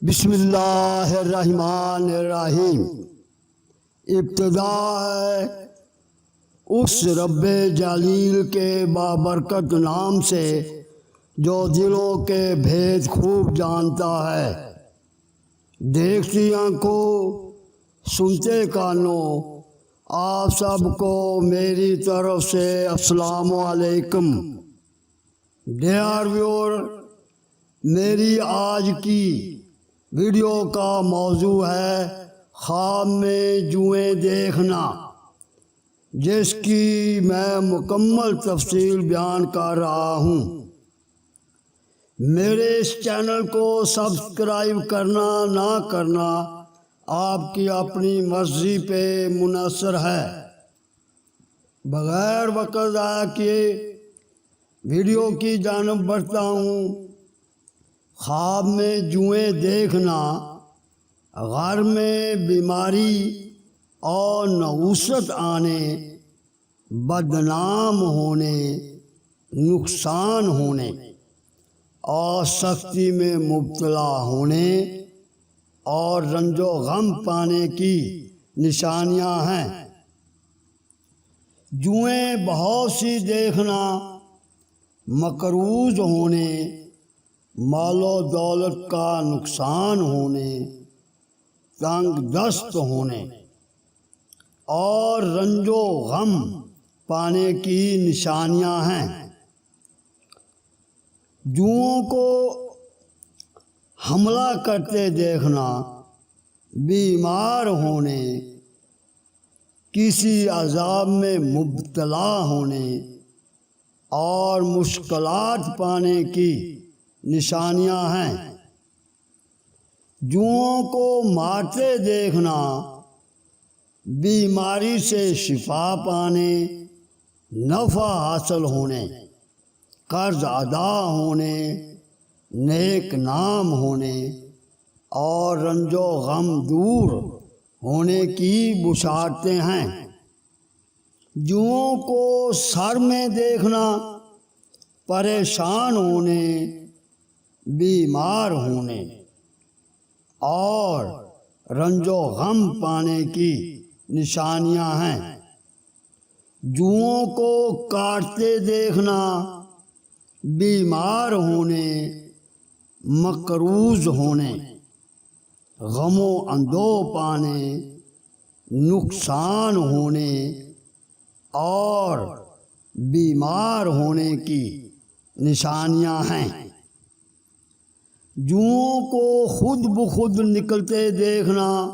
بسم اللہ الرحمن الرحیم۔ ابتدا ہے اس رب جلیل کے بابرکت نام سے جو دلوں کے بھید خوب جانتا ہے۔ دیکھتی آنکھوں سنتے کانوں، آپ سب کو میری طرف سے السلام علیکم۔ ڈیئر ویور، میری آج کی ویڈیو کا موضوع ہے خواب میں جوئیں دیکھنا، جس کی میں مکمل تفصیل بیان کر رہا ہوں۔ میرے اس چینل کو سبسکرائب کرنا نہ کرنا آپ کی اپنی مرضی پہ منحصر ہے۔ بغیر وقت ضائع کیے ویڈیو کی جانب بڑھتا ہوں۔ خواب میں جوئیں دیکھنا گھر میں بیماری اور نحوست آنے، بدنام ہونے، نقصان ہونے اور سختی میں مبتلا ہونے اور رنج و غم پانے کی نشانیاں ہیں۔ جوئیں بہت سی دیکھنا مقروض ہونے، مال و دولت کا نقصان ہونے، تنگ دست ہونے اور رنج و غم پانے کی نشانیاں ہیں۔ جوؤں کو حملہ کرتے دیکھنا، بیمار ہونے، کسی عذاب میں مبتلا ہونے اور مشکلات پانے کی نشانیاں ہیں۔ جوؤں کو مارتے دیکھنا، بیماری سے شفا پانے، نفع حاصل ہونے، قرض ادا ہونے، نیک نام ہونے اور رنج و غم دور ہونے کی بشارتیں ہیں۔ جوؤں کو سر میں دیکھنا، پریشان ہونے، بیمار ہونے اور رنج و غم پانے کی نشانیاں ہیں۔ جوؤں کو کاٹتے دیکھنا، بیمار ہونے، مقروض ہونے، غم و اندوہ پانے، نقصان ہونے اور بیمار ہونے کی نشانیاں ہیں۔ جوؤں کو خود بخود نکلتے دیکھنا،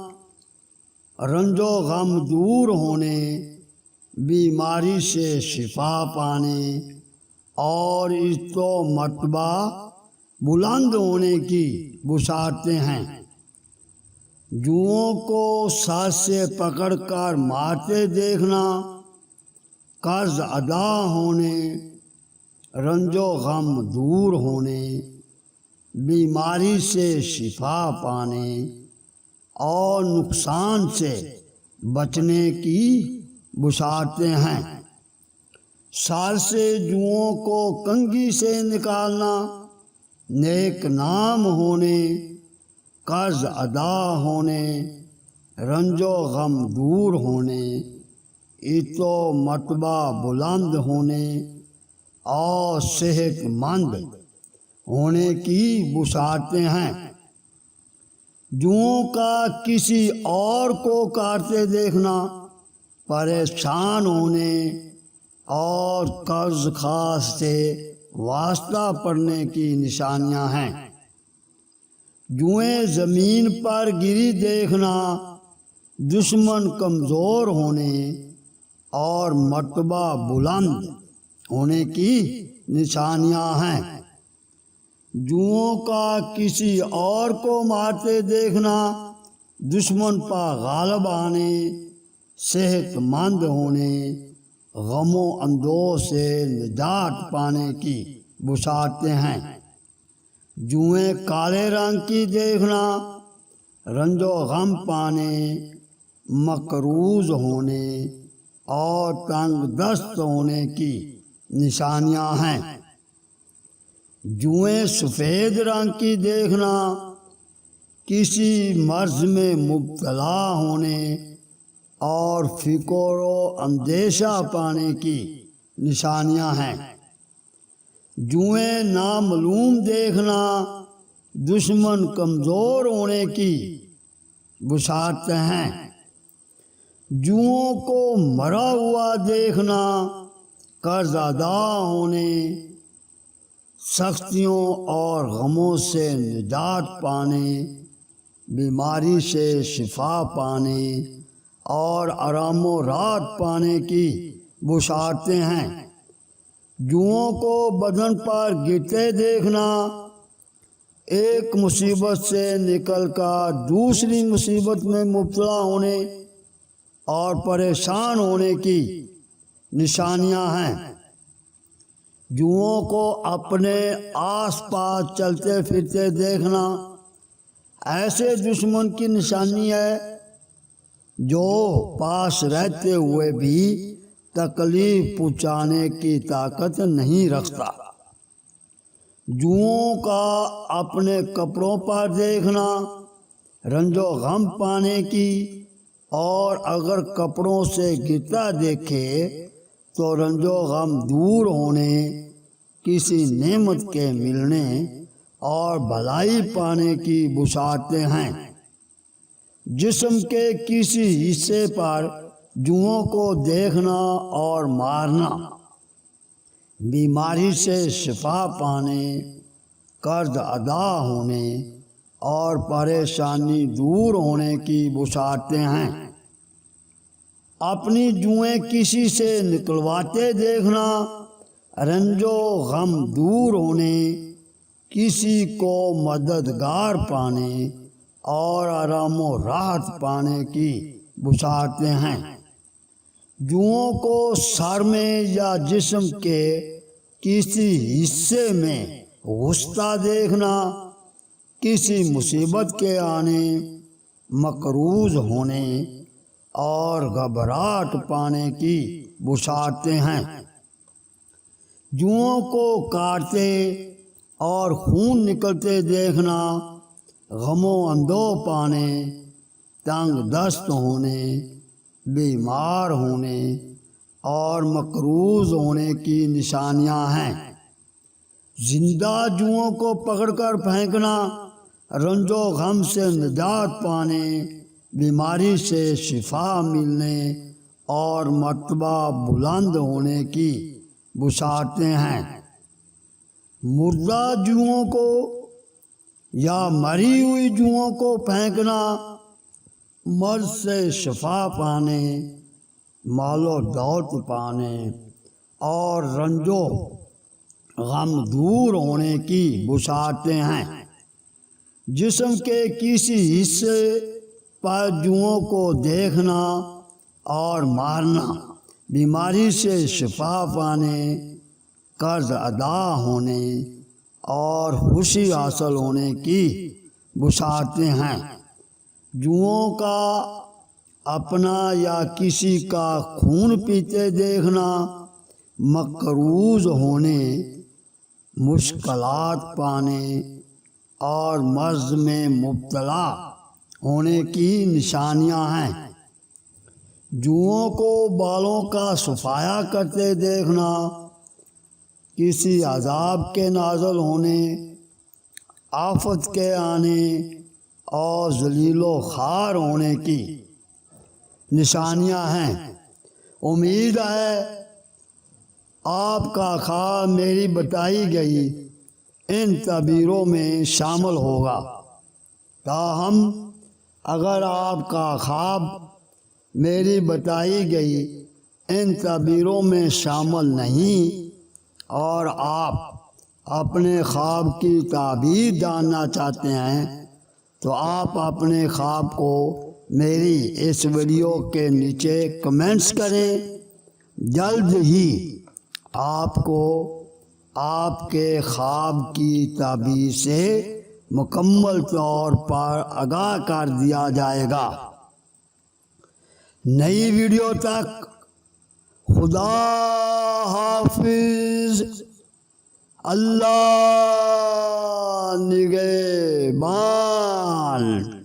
رنج و غم دور ہونے، بیماری سے شفا پانے اور عزت و مرتبہ بلند ہونے کی بشارتیں ہیں۔ جوؤں کو سر سے پکڑ کر مارتے دیکھنا، قرض ادا ہونے، رنج و غم دور ہونے، بیماری سے شفا پانے اور نقصان سے بچنے کی بشارتیں ہیں۔ سر سے جوؤں کو کنگھی سے نکالنا، نیک نام ہونے، قرض ادا ہونے، رنج و غم دور ہونے، عزت و مرتبہ بلند ہونے اور صحت مند ہونے کی بشارتیں ہیں۔ جوؤں کا کسی اور کو کاٹتے دیکھنا، پریشان ہونے اور قرض خواص سے واسطہ پڑنے کی نشانیاں ہیں۔ جوئیں زمین پر گری دیکھنا، دشمن کمزور ہونے اور مرتبہ بلند ہونے کی نشانیاں ہیں۔ جوؤں کا کسی اور کو مارتے دیکھنا، دشمن پر غالب آنے، صحت مند ہونے، غم و اندوہ سے نجات پانے کی بشارتیں ہیں۔ جوئیں کالے رنگ کی دیکھنا، رنج و غم پانے، مقروض ہونے اور تنگ دست ہونے کی نشانیاں ہیں۔ جوئیں سفید رنگ کی دیکھنا، کسی مرض میں مبتلا ہونے اور فکر و اندیشہ پانے کی نشانیاں ہیں۔ جوئیں نامعلوم دیکھنا دشمن کمزور ہونے کی بشارتیں ہیں۔ جوؤں کو مرا ہوا دیکھنا قرض ادا ہونے، سختیوں اور غموں سے نجات پانے، بیماری سے شفا پانے اور آرام و راحت پانے کی بشارتیں ہیں۔ جوؤں کو بدن پر گرتے دیکھنا ایک مصیبت سے نکل کر دوسری مصیبت میں مبتلا ہونے اور پریشان ہونے کی نشانیاں ہیں۔ جوؤں کو اپنے آس پاس چلتے پھرتے دیکھنا ایسے دشمن کی نشانی ہے جو پاس رہتے ہوئے بھی تکلیف پہنچانے کی طاقت نہیں رکھتا۔ جوؤں کا اپنے کپڑوں پر دیکھنا رنج و غم پانے کی، اور اگر کپڑوں سے گرتا دیکھے تو رنج و غم دور ہونے، کسی نعمت کے ملنے اور بھلائی پانے کی بشارتیں ہیں۔ جسم کے کسی حصے پر جوؤں کو دیکھنا اور مارنا بیماری سے شفا پانے، قرض ادا ہونے اور پریشانی دور ہونے کی بشارتیں ہیں۔ اپنی جوئیں کسی سے نکلواتے دیکھنا رنج و غم دور ہونے، کسی کو مددگار پانے اور آرام و راحت پانے کی بشارتیں ہیں۔ جوؤں کو سر میں یا جسم کے کسی حصے میں غصہ دیکھنا کسی مصیبت کے آنے، مقروض ہونے اور گھبراہٹ پانے کی بشارتیں ہیں۔ جوؤں کو کاٹتے اور خون نکلتے دیکھنا غم و اندوہ پانے، تنگ دست ہونے، بیمار ہونے اور مقروض ہونے کی نشانیاں ہیں۔ زندہ جوؤں کو پکڑ کر پھینکنا رنج و غم سے نجات پانے، بیماری سے شفا ملنے اور مرتبہ بلند ہونے کی بشارتیں ہیں۔ مردہ جوؤں کو یا مری ہوئی جوؤں کو پھینکنا مرض سے شفا پانے، مال و دولت پانے اور رنج و غم دور ہونے کی بشارتیں ہیں۔ جسم کے کسی حصے پر جوؤں کو دیکھنا اور مارنا بیماری سے شفا پانے، قرض ادا ہونے اور خوشی حاصل ہونے کی بشارتیں ہیں۔ جوؤں کا اپنا یا کسی کا خون پیتے دیکھنا مقروض ہونے، مشکلات پانے اور مرض میں مبتلا ہونے کی نشانیاں ہیں۔ جوؤں کو بالوں کا صفایا کرتے دیکھنا کسی عذاب کے نازل ہونے، آفت کے آنے اور ذلیل و خوار ہونے کی نشانیاں ہیں۔ امید ہے آپ کا خواب میری بتائی گئی ان تعبیروں میں شامل ہوگا۔ تاہم اگر آپ کا خواب میری بتائی گئی ان تعبیروں میں شامل نہیں اور آپ اپنے خواب کی تعبیر جاننا چاہتے ہیں تو آپ اپنے خواب کو میری اس ویڈیو کے نیچے کمنٹس کریں۔ جلد ہی آپ کو آپ کے خواب کی تعبیر سے مکمل طور پر آگاہ کر دیا جائے گا۔ نئی ویڈیو تک خدا حافظ، اللہ نگہبان۔ کمال